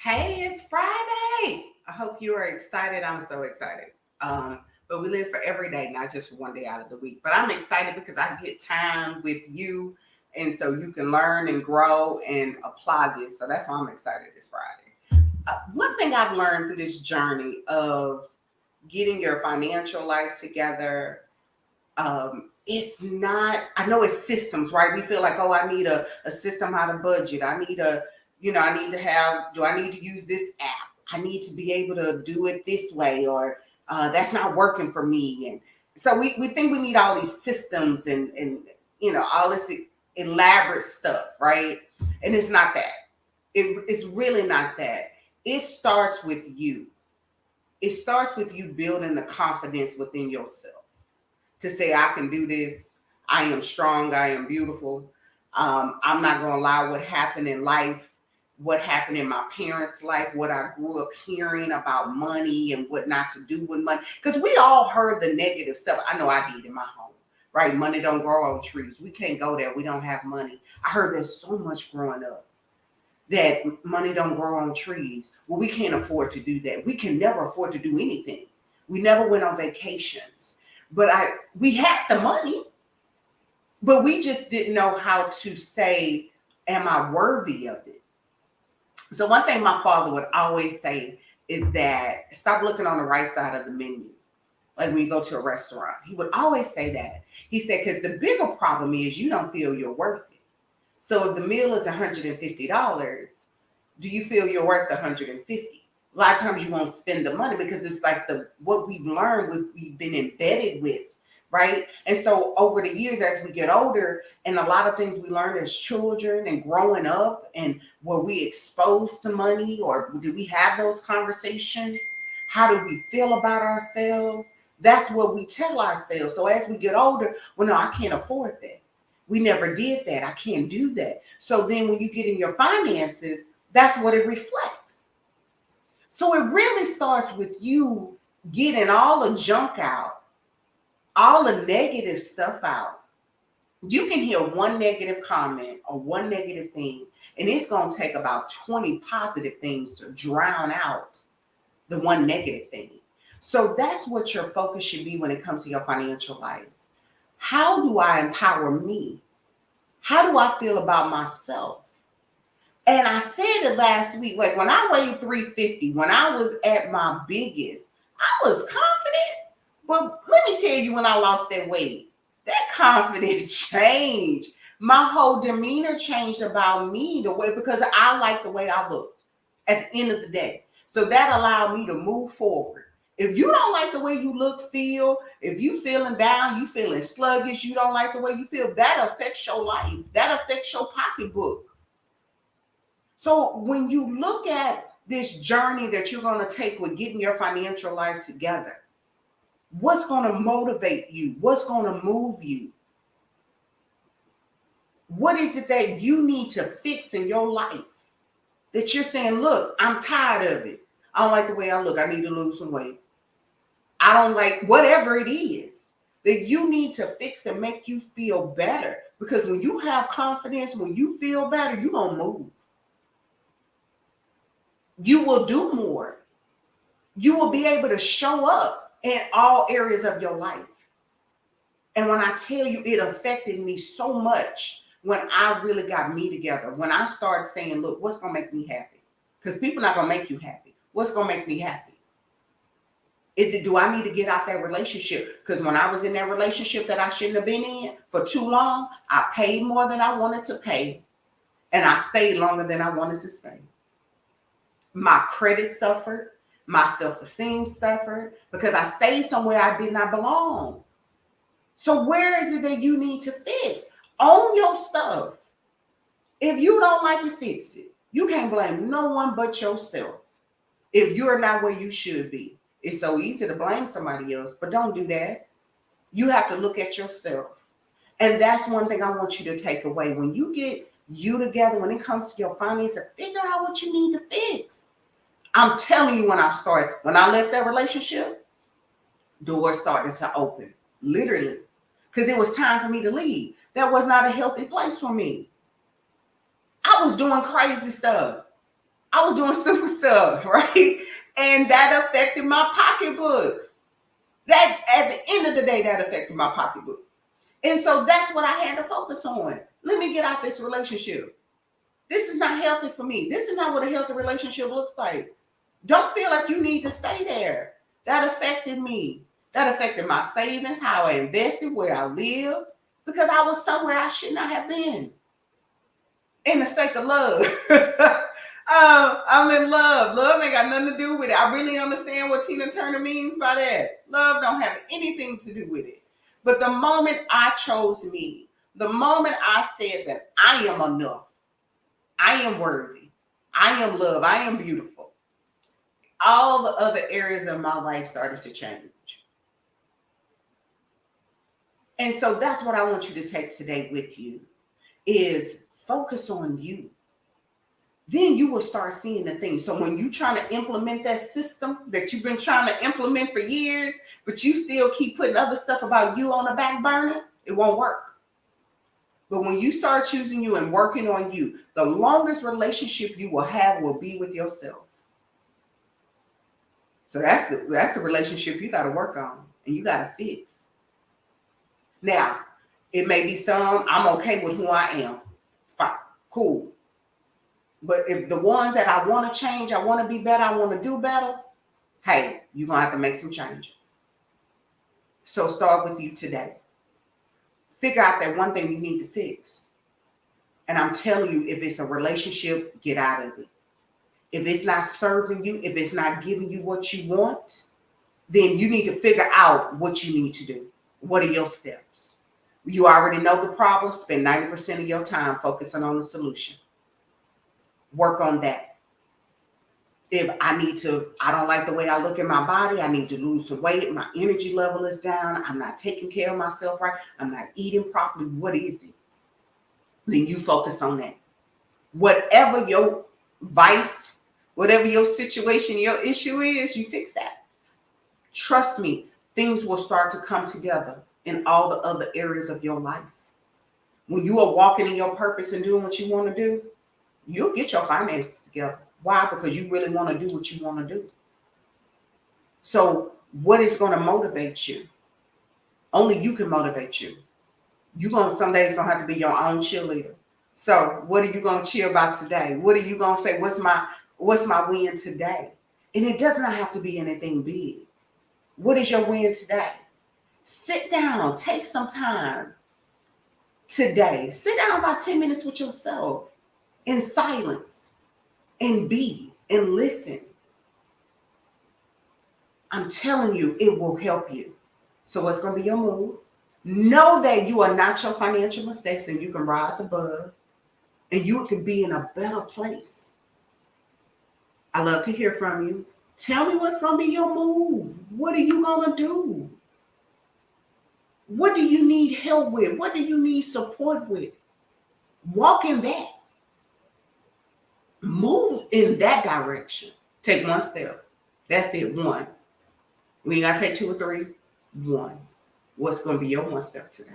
Hey, it's Friday. I hope you are excited. I'm so excited. But we live for every day, not just one day out of the week. But I'm excited because I get time with you, and so you can learn and grow and apply this. So that's why I'm excited this Friday. One thing I've learned through this journey of getting your financial life together, it's not, I know it's systems, right? We feel like, oh, I need a system how to budget. I need I need to have, do I need to use this app? I need to be able to do it this way, or that's not working for me. And so we think we need all these systems and all this elaborate stuff, right? And it's not that. It's really not that. It starts with you. It starts with you building the confidence within yourself to say, I can do this. I am strong. I am beautiful. I'm not going to allow what happened in life, what happened in my parents' life, what I grew up hearing about money and what not to do with money. Because we all heard the negative stuff. I know I did in my home, right? Money don't grow on trees. We can't go there. We don't have money. I heard that so much growing up, that money don't grow on trees. Well, we can't afford to do that. We can never afford to do anything. We never went on vacations. But we had the money, but we just didn't know how to say, am I worthy of it? So one thing my father would always say is that stop looking on the right side of the menu. Like when you go to a restaurant, he would always say that. He said, because the bigger problem is you don't feel you're worth it. So if the meal is $150, do you feel you're worth 150? A lot of times you won't spend the money because it's like what we've learned, what we've been embedded with, right? And so over the years, as we get older, and a lot of things we learn as children and growing up, and were we exposed to money, or did we have those conversations? How do we feel about ourselves? That's what we tell ourselves. So as we get older, well, no, I can't afford that. We never did that. I can't do that. So then when you get in your finances, that's what it reflects. So it really starts with you getting all the junk out, all the negative stuff out. You can hear one negative comment or one negative thing, and it's going to take about 20 positive things to drown out the one negative thing. So that's what your focus should be when it comes to your financial life. How do I empower me? How do I feel about myself? And I said it last week, like when I weighed 350, when I was at my biggest, I was confident. But let me tell you, when I lost that weight, that confidence changed. My whole demeanor changed about me, the way, because I like the way I looked at the end of the day. So that allowed me to move forward. If you don't like the way you look, feel, if you feeling down, you feeling sluggish, you don't like the way you feel, that affects your life. That affects your pocketbook. So when you look at this journey that you're going to take with getting your financial life together, what's going to motivate you? What's going to move you? What is it that you need to fix in your life that you're saying, look, I'm tired of it. I don't like the way I look. I need to lose some weight. I don't like whatever it is that you need to fix to make you feel better. Because when you have confidence, when you feel better, you're going to move. You will do more. You will be able to show up in all areas of your life. And when I tell you, it affected me so much when I really got me together. When I started saying, look, what's going to make me happy? Because people are not going to make you happy. What's going to make me happy? Is it, do I need to get out that relationship? Because when I was in that relationship that I shouldn't have been in for too long, I paid more than I wanted to pay. And I stayed longer than I wanted to stay. My credit suffered. My self-esteem suffered because I stayed somewhere I did not belong. So where is it that you need to fix? Own your stuff. If you don't like it, fix it. You can't blame no one but yourself if you're not where you should be. It's so easy to blame somebody else, but don't do that. You have to look at yourself. And that's one thing I want you to take away. When you get you together, when it comes to your finances, figure out what you need to fix. I'm telling you, when I left that relationship, doors started to open, literally, because it was time for me to leave. That was not a healthy place for me. I was doing crazy stuff. I was doing simple stuff, right? And that affected my pocketbooks. That at the end of the day, that affected my pocketbook. And so that's what I had to focus on. Let me get out this relationship. This is not healthy for me. This is not what a healthy relationship looks like. Don't feel like you need to stay there. That affected me. That affected my savings, how I invested, where I live, because I was somewhere I should not have been. In the sake of love. I'm in love. Love ain't got nothing to do with it. I really understand what Tina Turner means by that. Love don't have anything to do with it. But the moment I chose me, the moment I said that I am enough, I am worthy, I am love, I am beautiful, all the other areas of my life started to change. And so that's what I want you to take today with you, is focus on you. Then you will start seeing the things. So when you're trying to implement that system that you've been trying to implement for years, but you still keep putting other stuff about you on the back burner, it won't work. But when you start choosing you and working on you, the longest relationship you will have will be with yourself. So that's the relationship you got to work on and you got to fix. Now, it may be some, I'm okay with who I am. Fine, cool. But if the ones that I want to change, I want to be better, I want to do better, hey, you're going to have to make some changes. So start with you today. Figure out that one thing you need to fix. And I'm telling you, if it's a relationship, get out of it. If it's not serving you, if it's not giving you what you want, then you need to figure out what you need to do. What are your steps? You already know the problem. Spend 90% of your time focusing on the solution. Work on that. If I don't like the way I look at my body, I need to lose some weight, my energy level is down, I'm not taking care of myself right, I'm not eating properly, what is it? Then you focus on that. Whatever your vice, whatever your situation, your issue is, you fix that. Trust me, things will start to come together in all the other areas of your life. When you are walking in your purpose and doing what you want to do, you'll get your finances together. Why? Because you really want to do what you want to do. So what is going to motivate you? Only you can motivate you. Some days going to have to be your own cheerleader. So what are you going to cheer about today? What are you going to say? What's my win today? And it does not have to be anything big. What is your win today? Sit down, take some time today. Sit down about 10 minutes with yourself in silence and be and listen. I'm telling you, it will help you. So what's going to be your move? Know that you are not your financial mistakes and you can rise above and you can be in a better place. I love to hear from you. Tell me what's going to be your move. What are you going to do? What do you need help with? What do you need support with? Walk in that. Move in that direction. Take one step. That's it. One. We ain't got to take two or three. One. What's going to be your one step today?